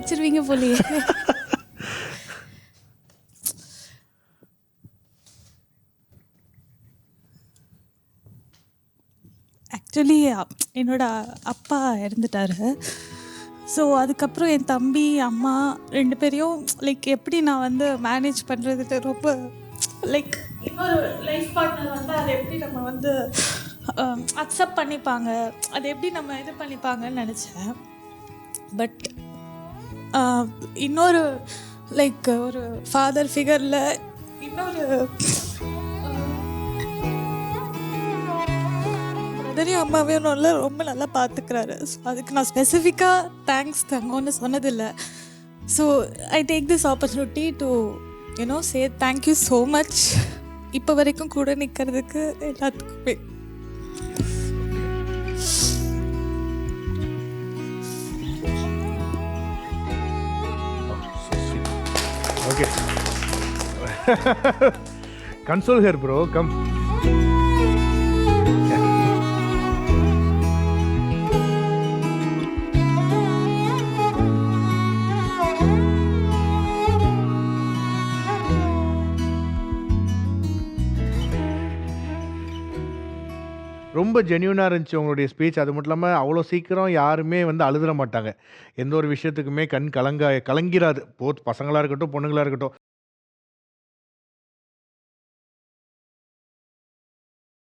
வச்சிருவீங்க போலயே. ஆக்சுவலி என்னோட அப்பா இறந்துட்டாரு. ஸோ அதுக்கப்புறம் என் தம்பி அம்மா 2 பேரையும் லைக் எப்படி நான் வந்து மேனேஜ் பண்ணுறதுக்கு ரொம்ப லைக் இன்னொரு லைஃப் பார்ட்னர் வந்து அதை எப்படி நம்ம வந்து அக்செப்ட் பண்ணிப்பாங்க, அதை எப்படி நம்ம இது பண்ணிப்பாங்கன்னு நினச்சேன். பட் இன்னொரு லைக் ஒரு ஃபாதர் ஃபிகரில் இன்னொரு பிரதரையும் அம்மாவையும் ரொம்ப நல்லா பார்த்துக்கிறாரு. ஸோ அதுக்கு நான் ஸ்பெசிஃபிக்காக தேங்க்ஸ் தங்கன்னு சொன்னதில்லை. So I take this opportunity to say thank you so much. இப்போ வரைக்கும் கூட நிற்கிறதுக்கு எல்லாத்துக்குமே. Okay. Console her, bro. Come. ரொம்ப ஜென்யூனாக இருந்துச்சு உங்களுடைய ஸ்பீச். அது மட்டும் இல்லாமல் அவ்வளோ சீக்கிரம் யாருமே வந்து அழுதுற மாட்டாங்க. எந்த ஒரு விஷயத்துக்குமே கண் கலங்கிராது. போத் பசங்களாக இருக்கட்டும், பொண்ணுங்களாக இருக்கட்டும்.